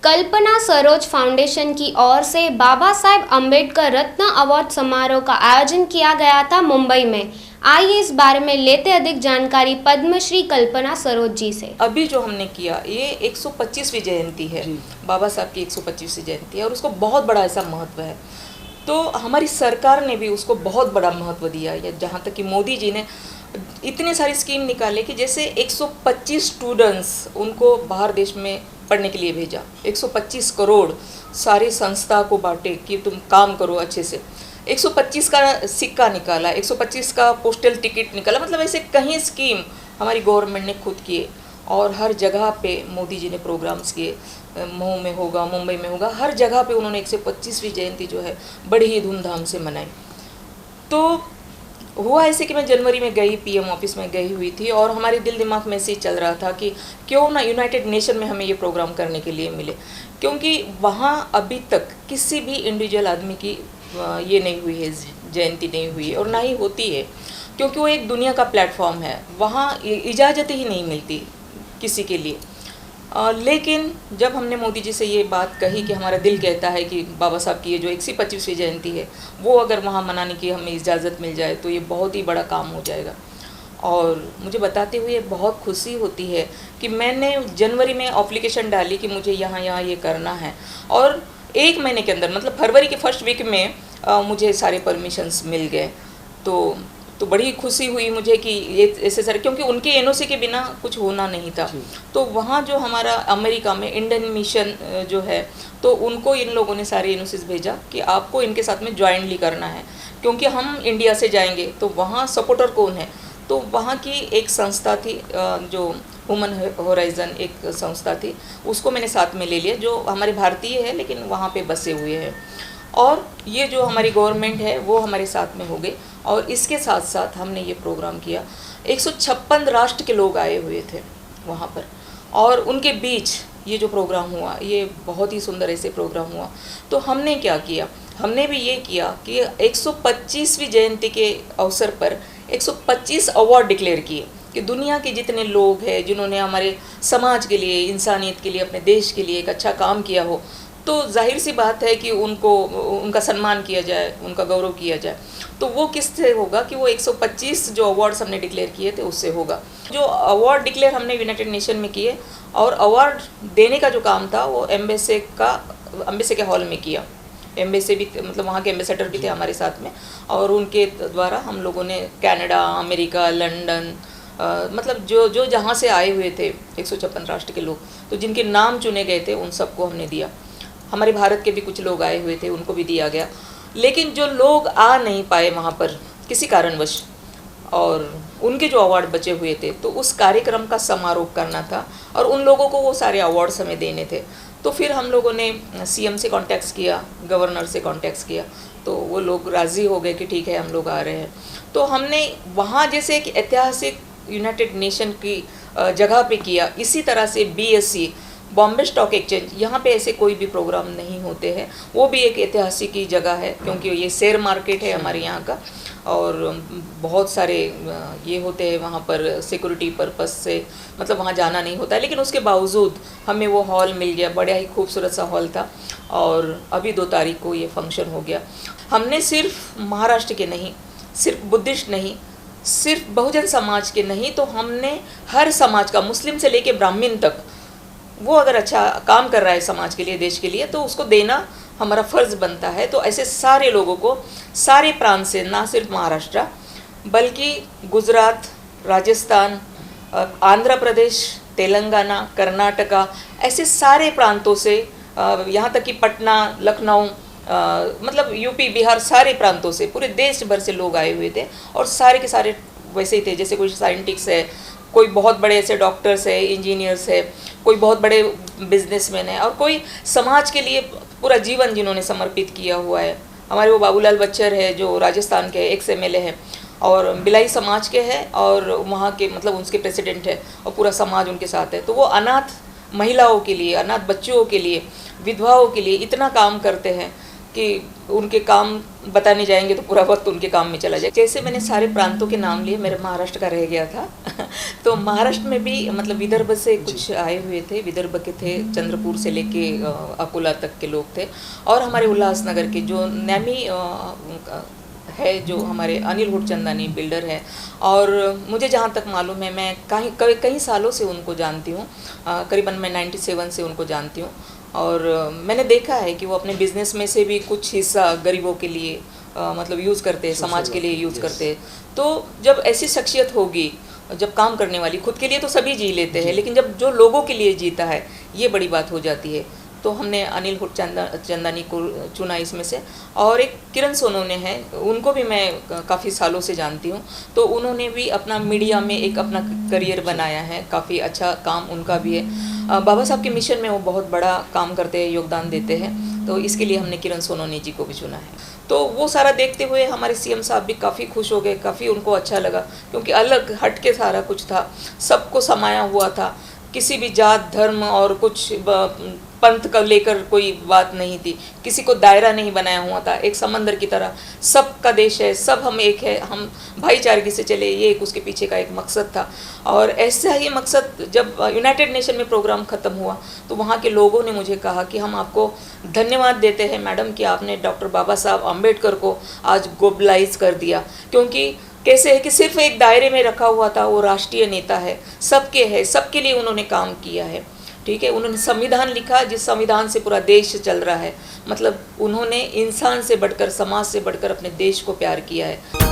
Kalpana Saroj foundation की ओर से बाबा साहेब अम्बेडकर रत्न award समारोह का आयोजन किया गया था मुंबई में। आइए इस बारे में लेते अधिक जानकारी पद्मश्री कल्पना सरोज जी से। अभी जो हमने किया ये 125वीं जयंती है, बाबा साहब की 125वीं जयंती है और उसको बहुत बड़ा ऐसा महत्व है। तो हमारी सरकार ने भी उसको बहुत बड़ा महत्व दिया है। जहाँ तक कि मोदी जी ने इतने सारी स्कीम निकाले कि जैसे 125 स्टूडेंट्स उनको बाहर देश में पढ़ने के लिए भेजा, 125 करोड़ सारी संस्था को बांटे कि तुम काम करो अच्छे से, 125 का सिक्का निकाला, 125 का पोस्टल टिकट निकाला। मतलब ऐसे कहीं स्कीम हमारी गवर्नमेंट ने खुद किए और हर जगह पे मोदी जी ने प्रोग्राम्स किए। मऊ में होगा, मुंबई में होगा, हर जगह पे उन्होंने 125वीं जयंती जो है बड़ी ही धूमधाम से मनाई। तो हुआ ऐसे कि मैं जनवरी में गई, पीएम ऑफिस में गई हुई थी और हमारे दिल दिमाग में ऐसे ही चल रहा था कि क्यों ना यूनाइटेड नेशन में हमें ये प्रोग्राम करने के लिए मिले, क्योंकि वहाँ अभी तक किसी भी इंडिविजुअल आदमी की ये नहीं हुई है, जयंती नहीं हुई है और ना ही होती है, क्योंकि वो एक दुनिया का प्लेटफॉर्म है। वहाँ इजाज़त ही नहीं मिलती किसी के लिए। लेकिन जब हमने मोदी जी से ये बात कही कि हमारा दिल कहता है कि बाबा साहब की ये जो 125वीं जयंती है वो अगर वहाँ मनाने की हमें इजाज़त मिल जाए तो ये बहुत ही बड़ा काम हो जाएगा। और मुझे बताते हुए बहुत खुशी होती है कि मैंने जनवरी में एप्लीकेशन डाली कि मुझे यहाँ ये करना है और 1 महीने के अंदर, मतलब फरवरी के फर्स्ट वीक में मुझे सारे परमिशंस मिल गए। तो बड़ी खुशी हुई मुझे कि ये ऐसे सारे, क्योंकि उनके एनओसी के बिना कुछ होना नहीं था। तो वहाँ जो हमारा अमेरिका में इंडियन मिशन जो है, तो उनको इन लोगों ने सारे एनओसीज भेजा कि आपको इनके साथ में ज्वाइंटली करना है, क्योंकि हम इंडिया से जाएंगे तो वहाँ सपोर्टर कौन है। तो वहाँ की एक संस्था थी जो ह्यूमन होराइजन एक संस्था थी, उसको मैंने साथ में ले लिया, जो हमारे भारतीय है लेकिन वहाँ पे बसे हुए हैं। और ये जो हमारी गवर्नमेंट है वो हमारे साथ में हो गई और इसके साथ साथ हमने ये प्रोग्राम किया। 156 राष्ट्र के लोग आए हुए थे वहाँ पर और उनके बीच ये जो प्रोग्राम हुआ ये बहुत ही सुंदर ऐसे प्रोग्राम हुआ। तो हमने क्या किया, हमने भी ये किया कि 125वीं जयंती के अवसर पर 125 अवार्ड डिक्लेयर किए कि दुनिया के जितने लोग हैं जिन्होंने हमारे समाज के लिए, इंसानियत के लिए, अपने देश के लिए एक अच्छा काम किया हो, तो जाहिर सी बात है कि उनका सम्मान किया जाए, उनका गौरव किया जाए। तो वो किससे होगा कि वो 125 जो अवार्ड्स हमने डिक्लेयर किए थे उससे होगा। जो अवार्ड डिक्लेयर हमने यूनाइटेड नेशन में किए और अवार्ड देने का जो काम था वो एम्बेसी के हॉल में किया। एम्बेसी भी, मतलब वहाँ के एम्बेसडर भी थे हमारे साथ में और उनके द्वारा हम लोगों ने कनाडा, अमेरिका, लंदन, मतलब जो जहाँ से आए हुए थे 156 राष्ट्र के लोग, तो जिनके नाम चुने गए थे उन सबको हमने दिया। हमारे भारत के भी कुछ लोग आए हुए थे, उनको भी दिया गया। लेकिन जो लोग आ नहीं पाए वहाँ पर किसी कारणवश और उनके जो अवार्ड बचे हुए थे, तो उस कार्यक्रम का समारोह करना था और उन लोगों को वो सारे अवार्ड्स हमें देने थे। तो फिर हम लोगों ने सीएम से कॉन्टैक्ट किया, गवर्नर से कॉन्टैक्ट किया, तो वो लोग राज़ी हो गए कि ठीक है हम लोग आ रहे हैं। तो हमने वहाँ जैसे एक ऐतिहासिक यूनाइटेड नेशन की जगह पे किया, इसी तरह से BSE बॉम्बे स्टॉक एक्सचेंज, यहाँ पे ऐसे कोई भी प्रोग्राम नहीं होते हैं। वो भी एक ऐतिहासिक की जगह है क्योंकि ये शेयर मार्केट है हमारे यहाँ का और बहुत सारे ये होते हैं वहाँ पर सिक्योरिटी पर्पस से, मतलब वहाँ जाना नहीं होता है। लेकिन उसके बावजूद हमें वो हॉल मिल गया, बड़ा ही खूबसूरत सा हॉल था और अभी 2 तारीख को ये फंक्शन हो गया। हमने सिर्फ महाराष्ट्र के नहीं, सिर्फ बुद्धिस्ट नहीं, सिर्फ बहुजन समाज के नहीं, तो हमने हर समाज का, मुस्लिम से लेके ब्राह्मण तक, वो अगर अच्छा काम कर रहा है समाज के लिए, देश के लिए, तो उसको देना हमारा फ़र्ज़ बनता है। तो ऐसे सारे लोगों को सारे प्रांत से, ना सिर्फ महाराष्ट्र बल्कि गुजरात, राजस्थान, आंध्र प्रदेश, तेलंगाना, कर्नाटका, ऐसे सारे प्रांतों से, यहाँ तक कि पटना, लखनऊ, मतलब यूपी, बिहार, सारे प्रांतों से, पूरे देश भर से लोग आए हुए थे और सारे के सारे वैसे ही थे जैसे कोई साइंटिस्ट है, कोई बहुत बड़े ऐसे डॉक्टर्स है, इंजीनियर्स है, कोई बहुत बड़े बिजनेसमैन है और कोई समाज के लिए पूरा जीवन जिन्होंने समर्पित किया हुआ है। हमारे वो बाबूलाल बच्चर है जो राजस्थान के एक्स MLA है और बिलाई समाज के हैं और वहाँ के, मतलब उसके प्रेसिडेंट है और पूरा समाज उनके साथ है। तो वो अनाथ महिलाओं के लिए, अनाथ बच्चों के लिए, विधवाओं के लिए इतना काम करते हैं। कि उनके काम बताने जाएंगे तो पूरा वक्त उनके काम में चला जाए। जैसे मैंने सारे प्रांतों के नाम लिए, मेरे महाराष्ट्र का रह गया था तो महाराष्ट्र में भी मतलब विदर्भ से कुछ आए हुए थे, विदर्भ के थे, चंद्रपुर से लेके अकोला तक के लोग थे, और हमारे उल्लासनगर के जो नैमी है, जो हमारे अनिल हुडचंदानी बिल्डर है, और मुझे जहाँ तक मालूम है मैं कई सालों से उनको जानती हूँ, करीबन मैं 97 से उनको जानती हूँ, और मैंने देखा है कि वो अपने बिजनेस में से भी कुछ हिस्सा गरीबों के लिए मतलब यूज़ करते हैं, समाज के लिए यूज़ करते हैं। तो जब ऐसी शख्सियत होगी, जब काम करने वाली, खुद के लिए तो सभी जी लेते हैं, लेकिन जब जो लोगों के लिए जीता है, ये बड़ी बात हो जाती है। तो हमने अनिल हुडचंदानी को चुना इसमें से, और एक किरण सोनोने हैं, उनको भी मैं काफ़ी सालों से जानती हूँ। तो उन्होंने भी अपना मीडिया में एक अपना करियर बनाया है, काफ़ी अच्छा काम उनका भी है। बाबा साहब के मिशन में वो बहुत बड़ा काम करते हैं, योगदान देते हैं, तो इसके लिए हमने किरण सोनोने जी को भी चुना है। तो वो सारा देखते हुए हमारे सीएम साहब भी काफ़ी खुश हो गए, काफ़ी उनको अच्छा लगा, क्योंकि अलग हट के सारा कुछ था, सबको समाया हुआ था, किसी भी जात धर्म और कुछ पंथ का लेकर कोई बात नहीं थी, किसी को दायरा नहीं बनाया हुआ था, एक समंदर की तरह सबका देश है, सब हम एक है, हम भाईचारगी से चले, ये एक उसके पीछे का एक मकसद था। और ऐसा ही मकसद जब यूनाइटेड नेशन में प्रोग्राम ख़त्म हुआ तो वहाँ के लोगों ने मुझे कहा कि हम आपको धन्यवाद देते हैं मैडम कि आपने डॉक्टर बाबा साहब अम्बेडकर को आज ग्लोबलाइज कर दिया, क्योंकि कैसे है कि सिर्फ एक दायरे में रखा हुआ था, वो राष्ट्रीय नेता है, सबके है, सबके लिए उन्होंने काम किया है, ठीक है। उन्होंने संविधान लिखा, जिस संविधान से पूरा देश चल रहा है, मतलब उन्होंने इंसान से बढ़कर, समाज से बढ़कर अपने देश को प्यार किया है।